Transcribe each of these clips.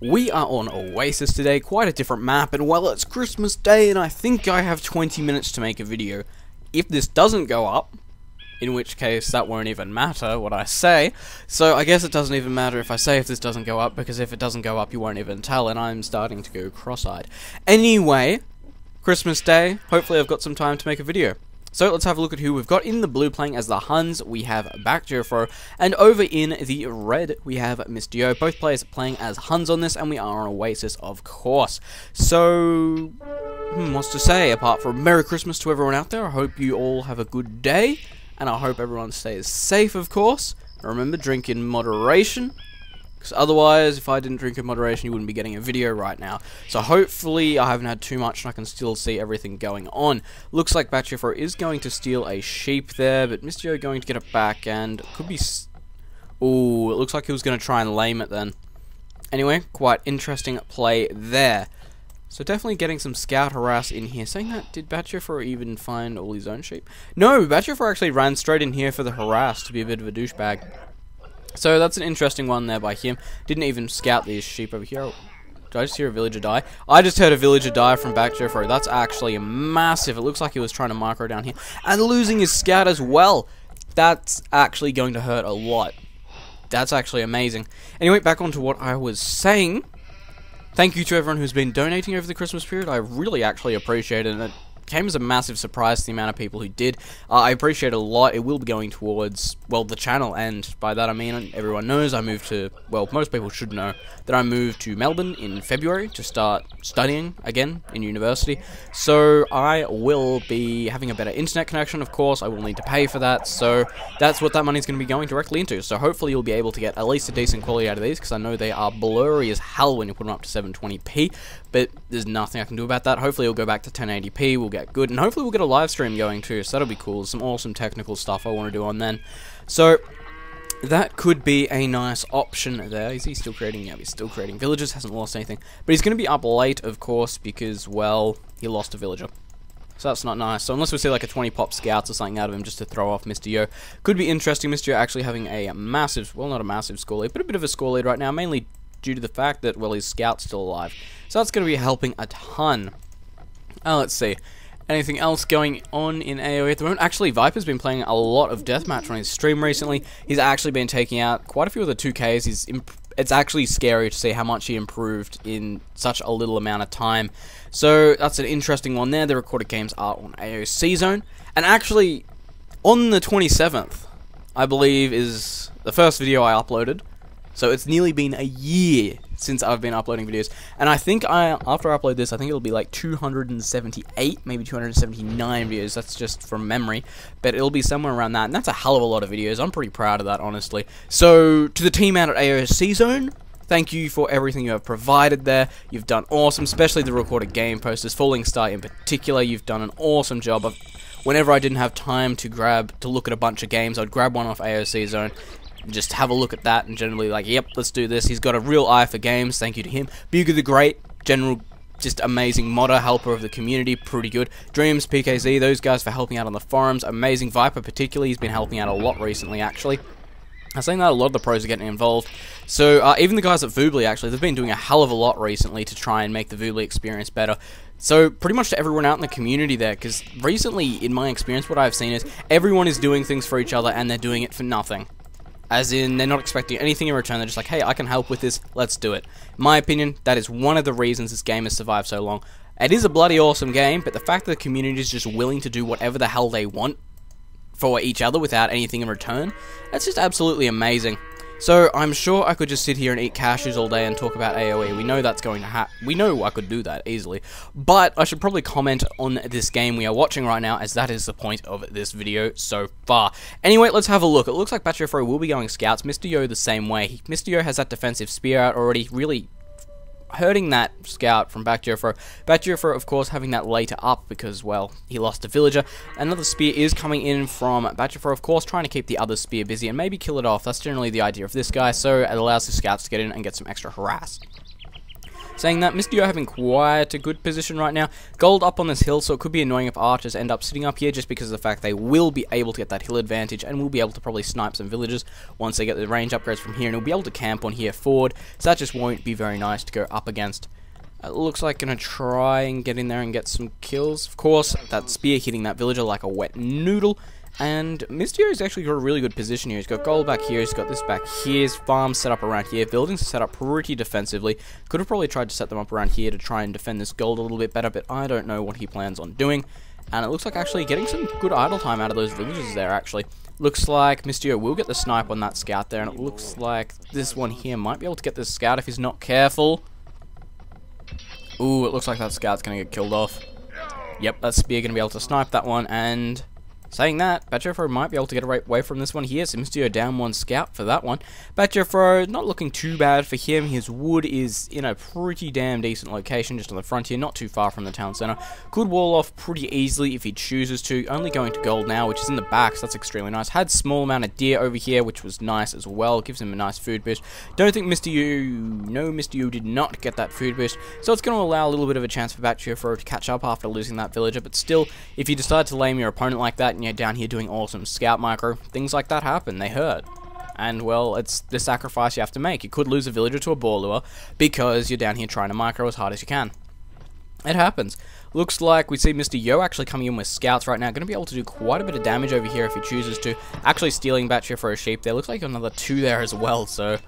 We are on Oasis today, quite a different map, and well, it's Christmas Day, and I think I have 20 minutes to make a video. If this doesn't go up, in which case that won't even matter what I say, so I guess it doesn't even matter if I say if this doesn't go up, because if it doesn't go up you won't even tell, and I'm starting to go cross-eyed. Anyway, Christmas Day, hopefully I've got some time to make a video. So let's have a look at who we've got. In the blue playing as the Huns, we have Backjofro, and over in the red, we have Mr. Yo. Both players playing as Huns on this, and we are on Oasis, of course. So, what's to say, apart from Merry Christmas to everyone out there. I hope you all have a good day, and I hope everyone stays safe, of course. And remember, drink in moderation. Because otherwise, if I didn't drink in moderation, you wouldn't be getting a video right now. So hopefully I haven't had too much and I can still see everything going on. Looks like Backjofro is going to steal a sheep there, but Mr. Yo going to get it back and could be... Ooh, it looks like he was going to try and lame it then. Anyway, quite interesting play there. So definitely getting some scout harass in here. Saying that, did Backjofro even find all his own sheep? No, Backjofro actually ran straight in here for the harass to be a bit of a douchebag. So that's an interesting one there by him. Didn't even scout these sheep over here. Did I just hear a villager die? I just heard a villager die from Backjofro. That's actually massive. It looks like he was trying to micro down here. And losing his scout as well. That's actually going to hurt a lot. That's actually amazing. Anyway, back on to what I was saying. Thank you to everyone who's been donating over the Christmas period. I really actually appreciate it. And it came as a massive surprise to the amount of people who did. I appreciate it a lot. It will be going towards, well, the channel, and by that I mean everyone knows I moved to, well, most people should know that I moved to Melbourne in February to start studying again in university. So I will be having a better internet connection, of course. I will need to pay for that, so that's what that money's going to be going directly into. So hopefully you'll be able to get at least a decent quality out of these, because I know they are blurry as hell when you put them up to 720p, but there's nothing I can do about that. Hopefully it'll go back to 1080p, we'll get good, and hopefully we'll get a live stream going too, so that'll be cool. Some awesome technical stuff I want to do on then. So that could be a nice option there. Is he still creating? Yeah, he's still creating villages, hasn't lost anything, but he's going to be up late, of course, because, well, he lost a villager. So that's not nice. So unless we see like a 20 pop scouts or something out of him just to throw off Mr. Yo, could be interesting. Mr. Yo actually having a massive, well, not a massive score lead, but a bit of a score lead right now, mainly due to the fact that, well, his scout's still alive. So that's going to be helping a ton. Let's see. Anything else going on in AoE at the moment? Actually, Viper's been playing a lot of Deathmatch on his stream recently. He's actually been taking out quite a few of the 2Ks. It's actually scary to see how much he improved in such a little amount of time. So that's an interesting one there. The recorded games are on AOC Zone. And actually, on the 27th, I believe, is the first video I uploaded. So it's nearly been a year since I've been uploading videos, and I think after I upload this, I think it'll be like 278, maybe 279 videos, that's just from memory, but it'll be somewhere around that, and that's a hell of a lot of videos. I'm pretty proud of that, honestly. So, to the team out at AOC Zone, thank you for everything you have provided there. You've done awesome, especially the recorded game posters, Falling Star in particular. You've done an awesome job of, whenever I didn't have time to look at a bunch of games, I'd grab one off AOC Zone, just have a look at that, and generally like, yep, let's do this. He's got a real eye for games, thank you to him. Buga the Great, general, just amazing modder, helper of the community, pretty good. Dreams, PKZ, those guys for helping out on the forums, amazing. Viper particularly, he's been helping out a lot recently, actually. I'm saying that a lot of the pros are getting involved. So, even the guys at Voobly, actually, they've been doing a hell of a lot recently to try and make the Voobly experience better. So, pretty much to everyone out in the community there, because recently, in my experience, what I've seen is everyone is doing things for each other, and they're doing it for nothing. As in, they're not expecting anything in return, they're just like, hey, I can help with this, let's do it. In my opinion, that is one of the reasons this game has survived so long. It is a bloody awesome game, but the fact that the community is just willing to do whatever the hell they want for each other without anything in return, that's just absolutely amazing. So, I'm sure I could just sit here and eat cashews all day and talk about AoE. We know that's going to happen. We know I could do that easily. But I should probably comment on this game we are watching right now, as that is the point of this video so far. Anyway, let's have a look. It looks like Backjofro will be going scouts. Mr. Yo the same way. Mr. Yo has that defensive spear out already, really hurting that scout from Backjofro. Backjofro, of course, having that later up because, well, he lost a villager. Another spear is coming in from Backjofro, of course, trying to keep the other spear busy and maybe kill it off. That's generally the idea of this guy, so it allows the scouts to get in and get some extra harass. Saying that, Mr. Yo having quite a good position right now. Gold up on this hill, so it could be annoying if archers end up sitting up here just because of the fact they will be able to get that hill advantage and will be able to probably snipe some villagers once they get the range upgrades from here, and he'll be able to camp on here forward, so that just won't be very nice to go up against. It looks like gonna try and get in there and get some kills. Of course, that spear hitting that villager like a wet noodle. And Mr. Yo's actually got a really good position here. He's got gold back here, he's got this back here, his farms set up around here, buildings are set up pretty defensively. Could have probably tried to set them up around here to try and defend this gold a little bit better, but I don't know what he plans on doing. And it looks like actually getting some good idle time out of those villagers there, actually. Looks like Mr. Yo will get the snipe on that scout there, and it looks like this one here might be able to get this scout if he's not careful. Ooh, it looks like that scout's going to get killed off. Yep, that spear going to be able to snipe that one, and saying that, Batjofro might be able to get away from this one here, so Mr. Yo down one scout for that one. Batjofro, not looking too bad for him. His wood is in a pretty damn decent location, just on the frontier, not too far from the town centre. Could wall off pretty easily if he chooses to, only going to gold now, which is in the back, so that's extremely nice. Had small amount of deer over here, which was nice as well, gives him a nice food boost. Don't think Mr. Yo did not get that food boost, so it's going to allow a little bit of a chance for Batjofro to catch up after losing that villager, but still, if you decide to lame your opponent like that, and you're down here doing awesome scout micro, things like that happen, they hurt. And well, it's the sacrifice you have to make. You could lose a villager to a boar lure because you're down here trying to micro as hard as you can. It happens. Looks like we see Mr. Yo actually coming in with scouts right now. Going to be able to do quite a bit of damage over here if he chooses to. Actually stealing Batjofro a sheep there. Looks like another 2 there as well, so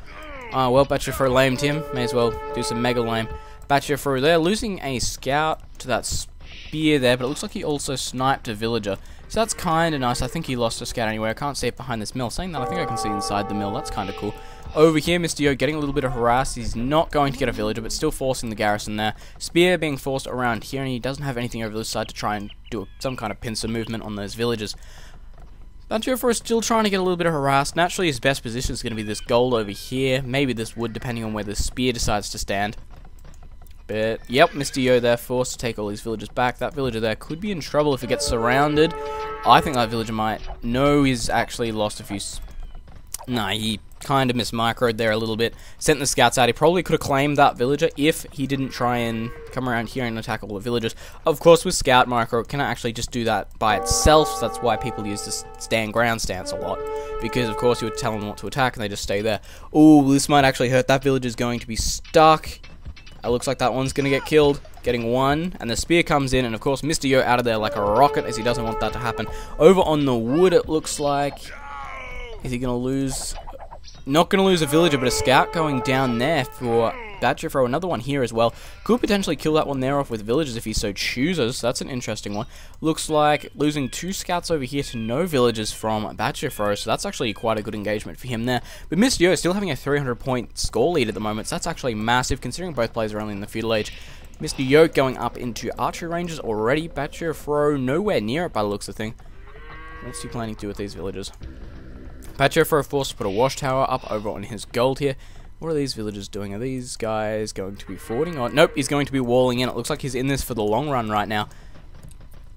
well, Batjofro lamed him. May as well do some mega lame. Batjofro there, losing a scout to that spear there, but it looks like he also sniped a villager. So that's kind of nice. I think he lost a scout anyway. I can't see it behind this mill. Saying that, I think I can see inside the mill. That's kind of cool. Over here, Mr. Yo getting a little bit of harass. He's not going to get a villager, but still forcing the garrison there. Spear being forced around here, and he doesn't have anything over this side to try and do some kind of pincer movement on those villagers. Batjofro is still trying to get a little bit of harass. Naturally, his best position is going to be this gold over here. Maybe this wood, depending on where the spear decides to stand. But, yep, Mr. Yo there, forced to take all these villagers back. That villager there could be in trouble if he gets surrounded. I think that villager might. No, he's actually lost a few. Nah, he kind of mismicroed there a little bit. Sent the scouts out. He probably could have claimed that villager if he didn't try and come around here and attack all the villagers. Of course, with scout micro, it can actually just do that by itself. So that's why people use this stand ground stance a lot. Because, of course, you would tell them what to attack and they just stay there. Ooh, this might actually hurt. That villager's going to be stuck. It looks like that one's going to get killed, getting one, and the spear comes in, and of course Mr. Yo out of there like a rocket, as he doesn't want that to happen. Over on the wood, it looks like, is he going to lose? Not going to lose a villager, but a scout going down there for Batjofro. Another one here as well. Could potentially kill that one there off with villagers if he so chooses. That's an interesting one. Looks like losing 2 scouts over here to no villagers from Batjofro, so that's actually quite a good engagement for him there. But Mr. Yo still having a 300-point score lead at the moment, so that's actually massive considering both players are only in the feudal age. Mr. Yo going up into archery ranges already. Batjofro nowhere near it by the looks of the thing. What's he planning to do with these villagers? Batjofro forced to put a watchtower up over on his gold here. What are these villagers doing? Are these guys going to be forwarding? Or nope, he's going to be walling in. It looks like he's in this for the long run right now.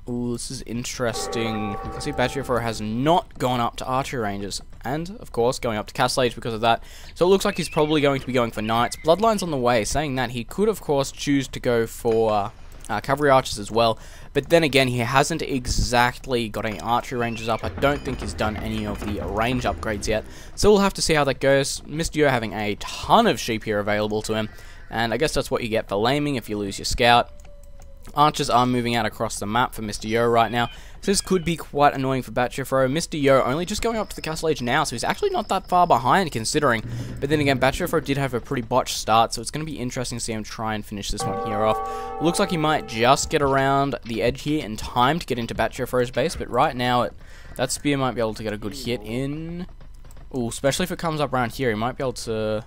Ooh, this is interesting. You can see Batjofro has not gone up to archery ranges. And, of course, going up to castle age because of that. So it looks like he's probably going to be going for knights. Bloodline's on the way. Saying that, he could, of course, choose to go for cavalry archers as well. But then again, he hasn't exactly got any archery ranges up. I don't think he's done any of the range upgrades yet. So we'll have to see how that goes. Mr. Yo having a ton of sheep here available to him. And I guess that's what you get for laming if you lose your scout. Archers are moving out across the map for Mr. Yo right now. So this could be quite annoying for Batjofro. Mr. Yo only just going up to the castle age now, so he's actually not that far behind considering. But then again, Batjofro did have a pretty botched start, so it's going to be interesting to see him try and finish this one here off. Looks like he might just get around the edge here in time to get into Batjofro's base, but right now that spear might be able to get a good hit in. Ooh, especially if it comes up around here, he might be able to.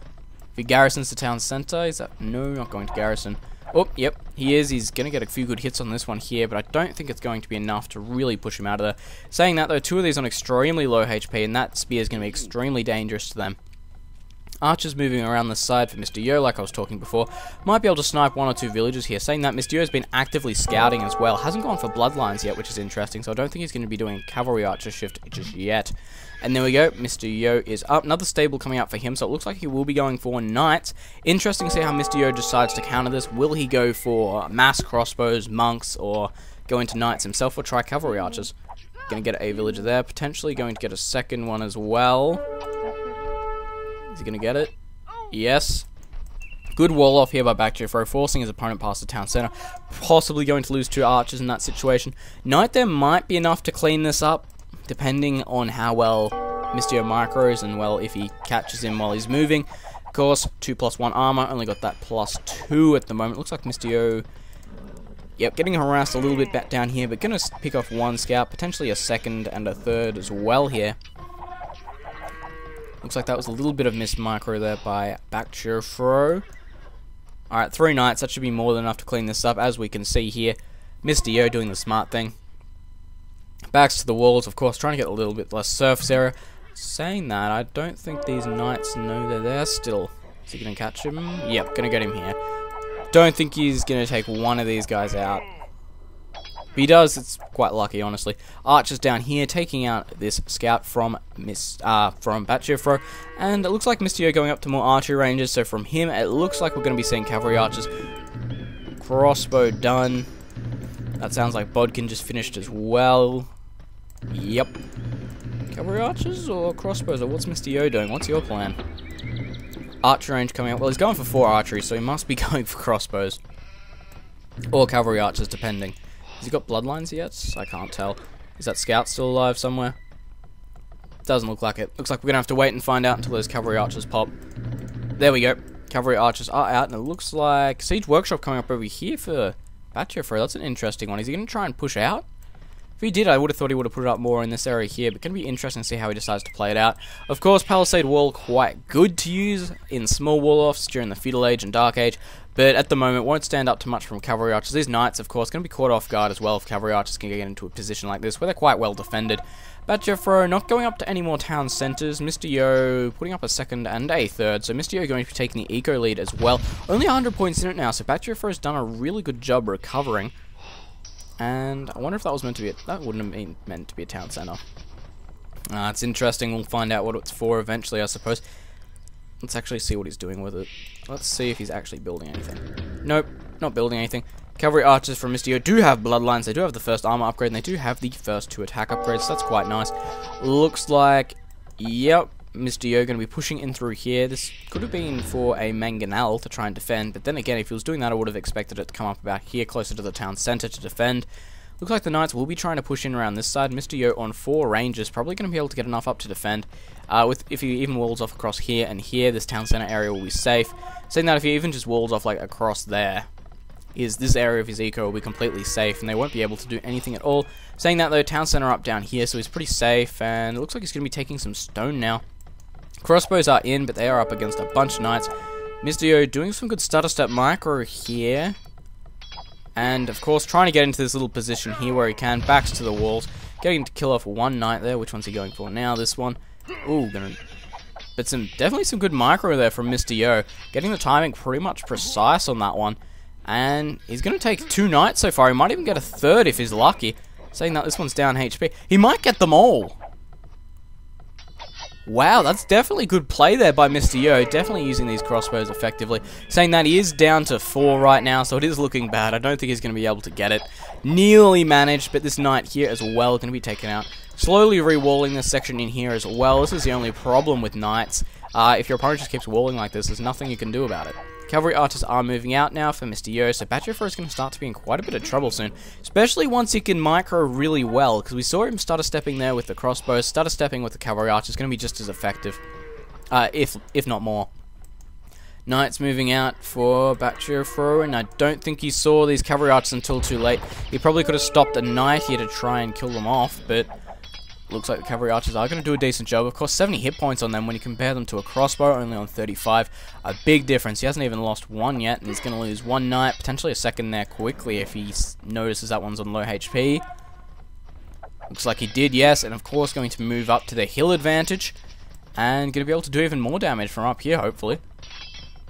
If he garrisons the town center, is that? No, not going to garrison. Oh, yep, he is. He's going to get a few good hits on this one here, but I don't think it's going to be enough to really push him out of there. Saying that, though, 2 of these on extremely low HP, and that spear is going to be extremely dangerous to them. Archers moving around the side for Mr. Yo, like I was talking before. Might be able to snipe one or two villagers here. Saying that, Mr. Yo's been actively scouting as well. Hasn't gone for bloodlines yet, which is interesting, so I don't think he's going to be doing cavalry archer shift just yet. And there we go, Mr. Yo is up. Another stable coming out for him, so it looks like he will be going for knights. Interesting to see how Mr. Yo decides to counter this. Will he go for mass crossbows, monks, or go into knights himself, or try cavalry archers? Going to get a villager there, potentially going to get a second one as well. Is he going to get it? Yes. Good wall off here by Backjeffro, forcing his opponent past the town center. Possibly going to lose 2 archers in that situation. Knight there might be enough to clean this up, depending on how well Mr. Yo micros and, well, if he catches him while he's moving. Of course, 2+1 armor, only got that +2 at the moment. Looks like Mr. Yo, yep, getting harassed a little bit back down here, but going to pick off 1 scout, potentially a second and a third as well here. Looks like that was a little bit of missed micro there by Backjeffro. Alright, 3 knights, that should be more than enough to clean this up, as we can see here. Mr. Yo doing the smart thing. Backs to the walls, of course, trying to get a little bit less surface area. Saying that, I don't think these knights know they're there still. Is he going to catch him? Yep, going to get him here. Don't think he's going to take one of these guys out. If he does, it's quite lucky, honestly. Archers down here, taking out this scout from Backjeffro, and it looks like Mr. Yo going up to more archery ranges, so from him, it looks like we're going to be seeing cavalry archers. Crossbow done. That sounds like Bodkin just finished as well. Yep. Cavalry archers or crossbows, or what's Mr. Yo doing? What's your plan? Archer range coming up. Well, he's going for 4 archery, so he must be going for crossbows. Or cavalry archers, depending. Has he got bloodlines yet? I can't tell. Is that scout still alive somewhere? Doesn't look like it. Looks like we're going to have to wait and find out until those cavalry archers pop. There we go. Cavalry archers are out, and it looks like Siege Workshop coming up over here for Backjeffro. That's an interesting one. Is he going to try and push out? If he did, I would have thought he would have put it up more in this area here, but going to be interesting to see how he decides to play it out. Of course, Palisade Wall, quite good to use in small wall-offs during the Feudal Age and Dark Age, but at the moment won't stand up to much from cavalry archers. These knights, of course, going to be caught off guard as well if cavalry archers can get into a position like this, where they're quite well defended. Backjeffro not going up to any more town centres. Mr. Yo putting up a second and a third, so Mr. Yo going to be taking the eco lead as well. Only 100 points in it now, so Backjeffro's done a really good job recovering. And I wonder if that was meant to be that wouldn't have been meant to be a town centre. It's interesting. We'll find out what it's for eventually, I suppose. Let's actually see what he's doing with it. Let's see if he's actually building anything. Nope, not building anything. Cavalry archers from Mr. Yo do have bloodlines. They do have the first armor upgrade, and they do have the first 2 attack upgrades, so that's quite nice. Looks like, yep, Mr. Yo going to be pushing in through here. This could have been for a mangonel to try and defend, but then again, if he was doing that, I would have expected it to come up about here, closer to the town centre to defend. Looks like the knights will be trying to push in around this side. Mr. Yo on 4 ranges, probably going to be able to get enough up to defend. If he even walls off across here and here, this town centre area will be safe. Saying that if he even just walls off like across there, this area of his eco will be completely safe, and they won't be able to do anything at all. Saying that though, town centre up down here, so he's pretty safe, and it looks like he's going to be taking some stone now. Crossbows are in, but they are up against a bunch of knights. Mr. Yo doing some good stutter step micro here. And, of course, trying to get into this little position here where he can. Backs to the walls. Getting to kill off 1 knight there. Which one's he going for now? This one. Ooh, but definitely some good micro there from Mr. Yo. Getting the timing pretty much precise on that one. And he's going to take 2 knights so far. He might even get a third if he's lucky. Saying that this one's down HP. He might get them all. Wow, that's definitely good play there by Mr. Yo, definitely using these crossbows effectively. Saying that he is down to 4 right now, so it is looking bad. I don't think he's going to be able to get it. Nearly managed, but this knight here as well going to be taken out. Slowly re-walling this section in here as well. This is the only problem with knights. If your opponent just keeps walling like this, there's nothing you can do about it. Cavalry archers are moving out now for Mr. Yo, so Backjeffro is going to start to be in quite a bit of trouble soon. Especially once he can micro really well, because we saw him stutter stepping there with the crossbows. Stutter stepping with the cavalry archers is going to be just as effective, if not more. Knights moving out for Backjeffro, and I don't think he saw these cavalry archers until too late. He probably could have stopped a knight here to try and kill them off, but looks like the cavalry archers are going to do a decent job. Of course, 70 hit points on them when you compare them to a crossbow, only on 35. A big difference. He hasn't even lost 1 yet, and he's going to lose 1 knight, potentially a second there quickly if he notices that one's on low HP. Looks like he did, yes, and of course going to move up to the hill advantage. And going to be able to do even more damage from up here, hopefully.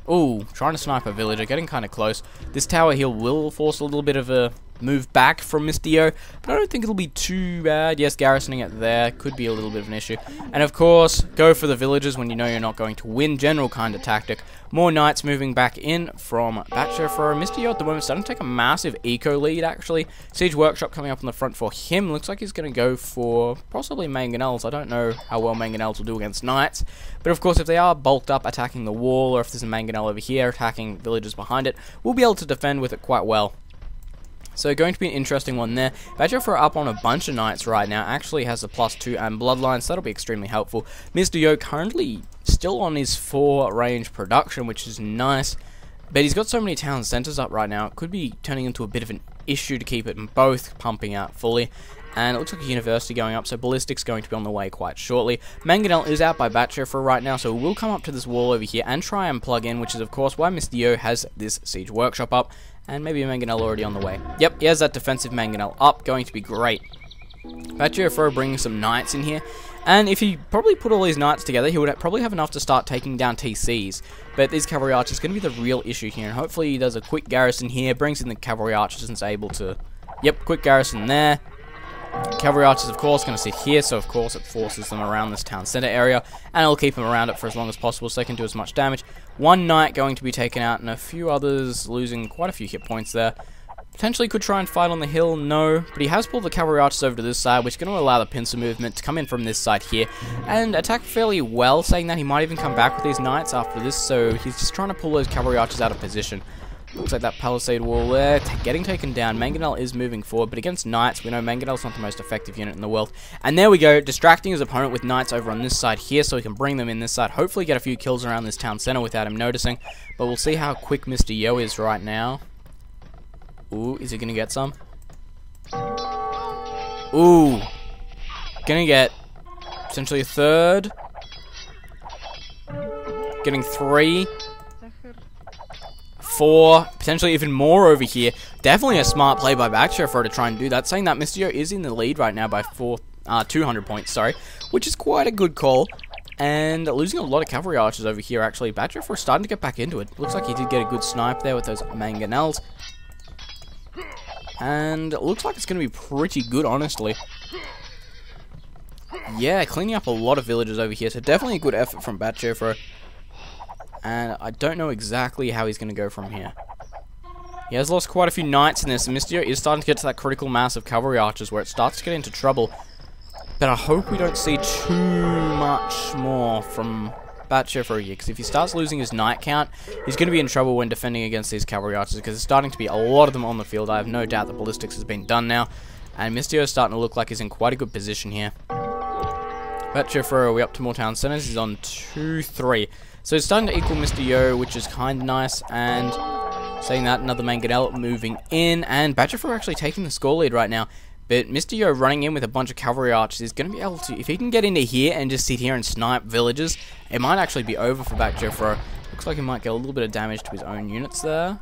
Ooh, trying to snipe a villager, getting kind of close. This tower heal will force a little bit of a move back from Mr. Yo, but I don't think it'll be too bad. Yes, garrisoning it there could be a little bit of an issue. And of course, go for the villagers when you know you're not going to win. General kind of tactic. More knights moving back in from Batcher for Mr. Yo at the moment. Starting to take a massive eco lead, actually. Siege Workshop coming up on the front for him. Looks like he's going to go for possibly mangonels. I don't know how well mangonels will do against knights. But of course, if they are bulked up attacking the wall, or if there's a mangonel over here attacking villagers behind it, we'll be able to defend with it quite well. So going to be an interesting one there. Badger for up on a bunch of knights right now. Actually has a +2 and bloodline, so that'll be extremely helpful. Mr. Yo currently still on his 4 range production, which is nice. But he's got so many town centers up right now, it could be turning into a bit of an issue to keep it both pumping out fully. And it looks like a university going up, so ballistic's going to be on the way quite shortly. Mangonel is out by Batcher for right now, so we'll come up to this wall over here and try and plug in, which is of course why Mr. Yo has this Siege Workshop up. And maybe a Mangonel already on the way. Yep, he has that defensive Mangonel up, going to be great. Batcher bringing some knights in here. And if he probably put all these knights together, he would probably have enough to start taking down TCs. But these cavalry archers is going to be the real issue here. And hopefully he does a quick garrison here, brings in the cavalry archers and is able to... Yep, quick garrison there. Cavalry archers, of course, going to sit here, so of course it forces them around this town center area, and it'll keep them around it for as long as possible so they can do as much damage. One knight going to be taken out, and a few others losing quite a few hit points there. Potentially could try and fight on the hill, no, but he has pulled the cavalry archers over to this side, which is going to allow the pincer movement to come in from this side here, and attack fairly well, saying that he might even come back with these knights after this, so he's just trying to pull those cavalry archers out of position. Looks like that palisade wall there, getting taken down. Mangonel is moving forward, but against knights, we know Mangonel's not the most effective unit in the world. And there we go, distracting his opponent with knights over on this side here, so he can bring them in this side. Hopefully get a few kills around this town center without him noticing. But we'll see how quick Mr. Yo is right now. Ooh, is he going to get some? Ooh. Gonna get potentially a third. Getting 3. 4, potentially even more over here. Definitely a smart play by Backshifter to try and do that, saying that Mr. Yo is in the lead right now by 200 points, sorry, which is quite a good call. And losing a lot of cavalry archers over here, actually. Backshifter starting to get back into it. Looks like he did get a good snipe there with those mangonels. And it looks like it's going to be pretty good, honestly. Yeah, cleaning up a lot of villages over here, so definitely a good effort from Backshifter. And I don't know exactly how he's going to go from here. He has lost quite a few knights in this, and Mr. Yo is starting to get to that critical mass of cavalry archers where it starts to get into trouble. But I hope we don't see too much more from Batcher here, because if he starts losing his knight count, he's going to be in trouble when defending against these cavalry archers, because there's starting to be a lot of them on the field. I have no doubt that ballistics has been done now, and Mr. Yo is starting to look like he's in quite a good position here. Batcher, are we up to more town centers? He's on 2-3. So it's starting to equal Mr. Yo, which is kind of nice, and saying that, another Mangonel moving in, and Batcher actually taking the score lead right now. But Mr. Yo running in with a bunch of cavalry archers is going to be able to, if he can get into here and just sit here and snipe villagers, it might actually be over for Batcher. Looks like he might get a little bit of damage to his own units there.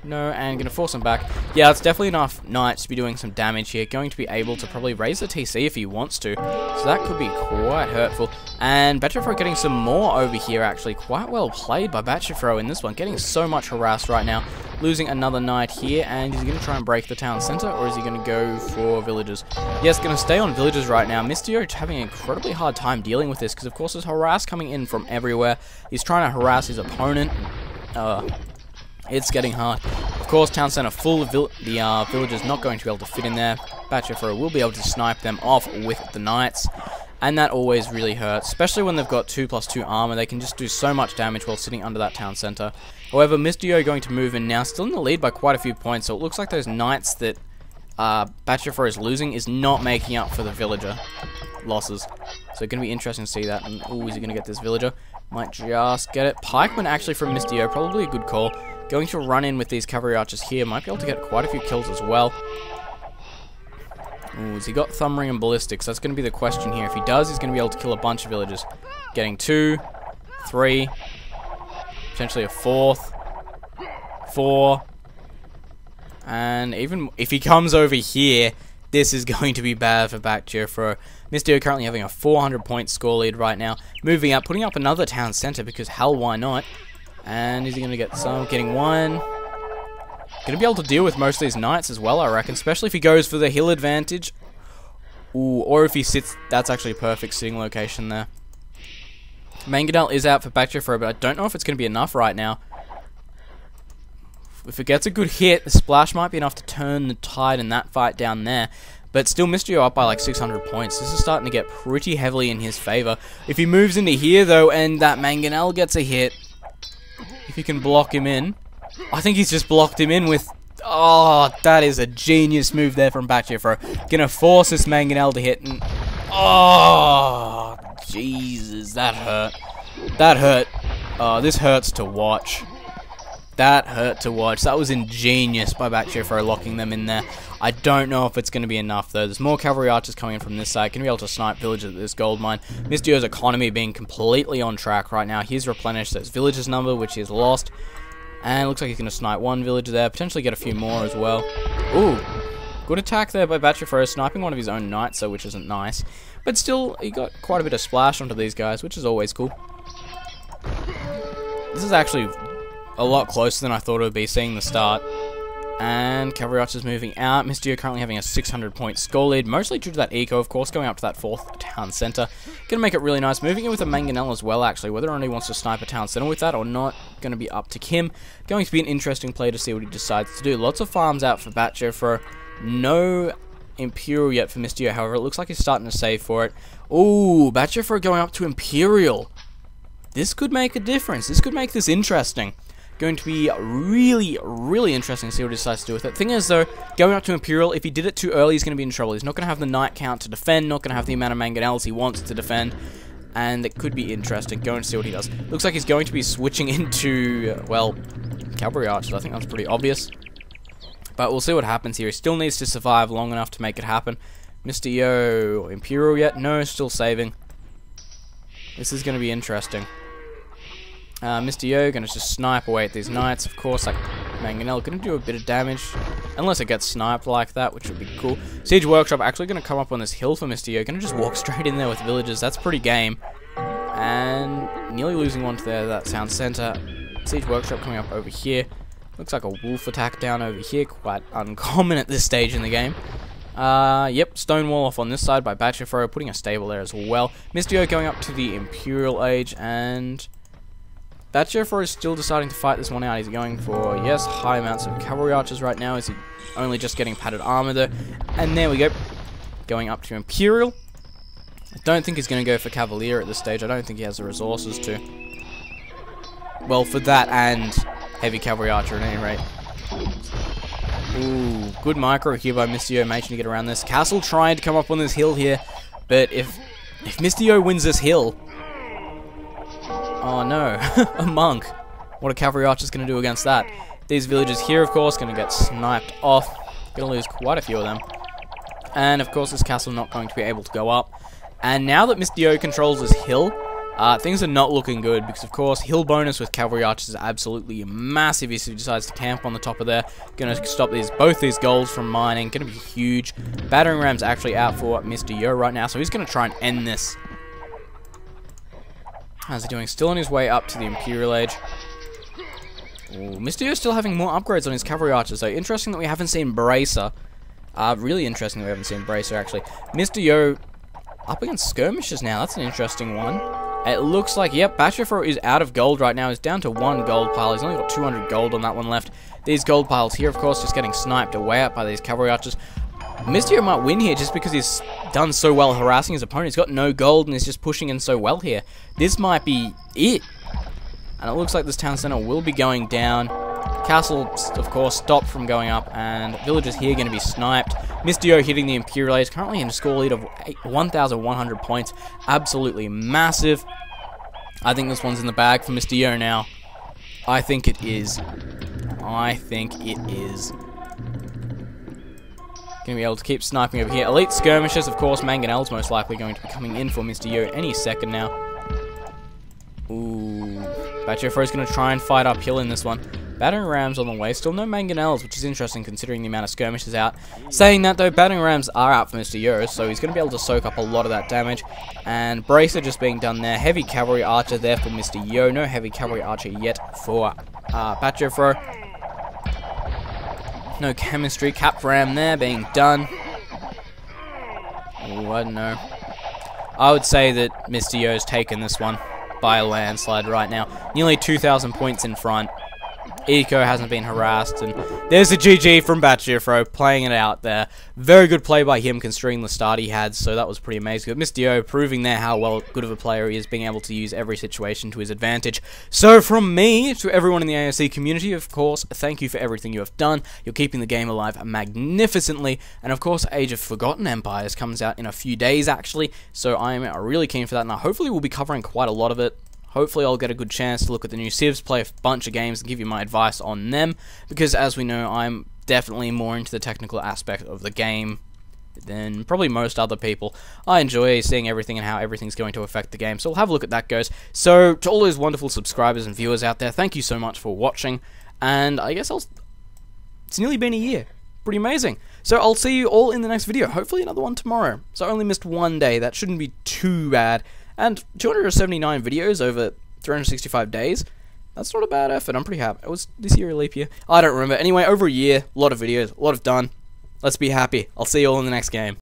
No, and going to force him back. Yeah, it's definitely enough knights to be doing some damage here. Going to be able to probably raise the TC if he wants to. So that could be quite hurtful. And Batchifro getting some more over here, actually. Quite well played by Batchifro in this one. Getting so much harassed right now. Losing another knight here. And is he going to try and break the town center, or is he going to go for villagers? Yes, going to stay on villagers right now. Mr. Yo having an incredibly hard time dealing with this, because of course there's harass coming in from everywhere. He's trying to harass his opponent. It's getting hard. Of course, town center full of the villagers not going to be able to fit in there. Batchifro will be able to snipe them off with the knights. And that always really hurts, especially when they've got 2+2 armor. They can just do so much damage while sitting under that town center. However, Mr. Yo going to move in now, still in the lead by quite a few points. So it looks like those knights that Batchifro is losing is not making up for the villager losses. So it's going to be interesting to see that. And, ooh, is he going to get this villager? Might just get it. Pikeman actually from Mr. Yo, probably a good call. Going to run in with these cavalry archers here. Might be able to get quite a few kills as well. Ooh, has he got thumb ring and ballistics? That's going to be the question here. If he does, he's going to be able to kill a bunch of villagers. Getting 2, 3, potentially a 4th, 4. And even if he comes over here, This is going to be bad for back Jeffro. Mr. Yo currently having a 400-point score lead right now. Moving up, putting up another town center because hell, why not? And is he going to get some? Getting one. Going to be able to deal with most of these knights as well, I reckon. Especially if he goes for the hill advantage. Ooh, or if he sits... That's actually a perfect sitting location there. Mangonel is out for back Jeffro, but I don't know if it's going to be enough right now. If it gets a good hit, the splash might be enough to turn the tide in that fight down there. But still, Mr. Yo up by like 600 points. This is starting to get pretty heavily in his favor. If he moves into here, though, and that Mangonel gets a hit, if he can block him in... I think he's just blocked him in with... Oh, that is a genius move there from back Jeffro. Gonna force this Mangonel to hit, and... Oh, Jesus, that hurt. That hurt. Oh, this hurts to watch. That hurt to watch. That was ingenious by back Jeffro locking them in there. I don't know if it's going to be enough, though. There's more cavalry archers coming in from this side. Going to be able to snipe villages at this gold mine. Mr. Yo's economy being completely on track right now. He's replenished those villages number, which he's lost. And it looks like he's going to snipe one villager there. Potentially get a few more as well. Ooh. Good attack there by back Jeffro, sniping one of his own knights, though, which isn't nice. But still, he got quite a bit of splash onto these guys, which is always cool. This is actually a lot closer than I thought it would be, seeing the start. And cavalry archers moving out. Mr. Yo currently having a 600-point score lead, mostly due to that eco, of course, going up to that 4th town center. Gonna make it really nice. Moving in with a Mangonel as well, actually. Whether or not he wants to snipe a town center with that or not, gonna be up to Kim. Going to be an interesting play to see what he decides to do. Lots of farms out for back Jeffro. No Imperial yet for Mr. Yo, however. It looks like he's starting to save for it. Ooh, back Jeffro going up to Imperial. This could make a difference. This could make this interesting. Going to be really, really interesting to see what he decides to do with it. Thing is, though, going up to Imperial, if he did it too early, he's going to be in trouble. He's not going to have the knight count to defend, not going to have the amount of Mangonels he wants to defend, and it could be interesting. Going to see what he does. Looks like he's going to be switching into, well, cavalry archers. I think that's pretty obvious. But we'll see what happens here. He still needs to survive long enough to make it happen. Mr. Yo, Imperial yet? No, still saving. This is going to be interesting. Mr. Yo going to just snipe away at these knights. Of course, like Mangonel going to do a bit of damage, unless it gets sniped like that, which would be cool. Siege Workshop actually going to come up on this hill for Mr. Yo. Going to just walk straight in there with villagers. That's pretty game. And nearly losing one to that town center. Siege Workshop coming up over here. Looks like a wolf attack down over here. Quite uncommon at this stage in the game. Yep, Stonewall off on this side by back Jeffro, putting a stable there as well. Mr. Yo going up to the Imperial Age, and back Jeffro is still deciding to fight this one out. He's going for, yes, high amounts of cavalry archers right now. Is he only just getting padded armor though? And there we go. Going up to Imperial. I don't think he's going to go for Cavalier at this stage. I don't think he has the resources to. Well, for that and heavy cavalry archer at any rate. Ooh, good micro here by Mr. Yo, managing to get around this. Castle trying to come up on this hill here, but if Mr. Yo wins this hill... Oh no, a monk. What are cavalry archers going to do against that? These villagers here, of course, going to get sniped off. Going to lose quite a few of them. And of course, this castle not going to be able to go up. And now that Mr. Yo controls this hill, things are not looking good, because of course, hill bonus with cavalry archers is absolutely massive if he decides to camp on the top of there. Going to stop both these goals from mining. Going to be huge. Battering ram's actually out for Mr. Yo right now, so he's going to try and end this. How's he doing? Still on his way up to the Imperial Age. Ooh, Mr. Yo still having more upgrades on his cavalry archers, though. Interesting that we haven't seen Bracer. Really interesting that we haven't seen Bracer, actually. Mr. Yo up against skirmishers now. That's an interesting one. It looks like, yep, back Jeffro is out of gold right now. He's down to 1 gold pile. He's only got 200 gold on that one left. These gold piles here, of course, just getting sniped away up by these cavalry archers. Mr. Yo might win here just because he's done so well harassing his opponent. He's got no gold and he's just pushing in so well here. This might be it. And it looks like this town center will be going down. Castle, of course, stopped from going up, and villagers here going to be sniped. Mr. Yo hitting the Imperial Age, currently in a score lead of 1,100 points. Absolutely massive. I think this one's in the bag for Mr. Yo now. I think it is. I think it is. Going to be able to keep sniping over here. Elite skirmishers, of course. Mangonel's most likely going to be coming in for Mr. Yo any second now. Ooh. Back Jeffro's going to try and fight uphill in this one. Battering rams on the way, still no mangonels, which is interesting considering the amount of skirmishes out. Saying that though, battering rams are out for Mr. Yo, so he's going to be able to soak up a lot of that damage. And bracer just being done there. Heavy cavalry archer there for Mr. Yo. No heavy cavalry archer yet for Batjofro. No chemistry. Cap ram there being done. Ooh, I don't know. I would say that Mr. Yo's taken this one by a landslide right now. Nearly 2,000 points in front. Eco hasn't been harassed, and there's a GG from Batjofro playing it out there. Very good play by him considering the start he had, so that was pretty amazing. But Mr. Yo proving there how good of a player he is, being able to use every situation to his advantage. So from me to everyone in the AOC community, of course, thank you for everything you have done. You're keeping the game alive magnificently, and of course Age of Forgotten Empires comes out in a few days actually, so I'm really keen for that, and hopefully we'll be covering quite a lot of it. Hopefully I'll get a good chance to look at the new civs, play a bunch of games, and give you my advice on them, because as we know, I'm definitely more into the technical aspect of the game than probably most other people. I enjoy seeing everything and how everything's going to affect the game, so we'll have a look at that goes. So, to all those wonderful subscribers and viewers out there, thank you so much for watching, and I guess it's nearly been a year. Pretty amazing. So I'll see you all in the next video, hopefully another one tomorrow. So I only missed one day, that shouldn't be too bad. And 279 videos over 365 days, that's not a bad effort. I'm pretty happy. Was this year a leap year? I don't remember. Anyway, over a year, a lot of videos, a lot of done. Let's be happy. I'll see you all in the next game.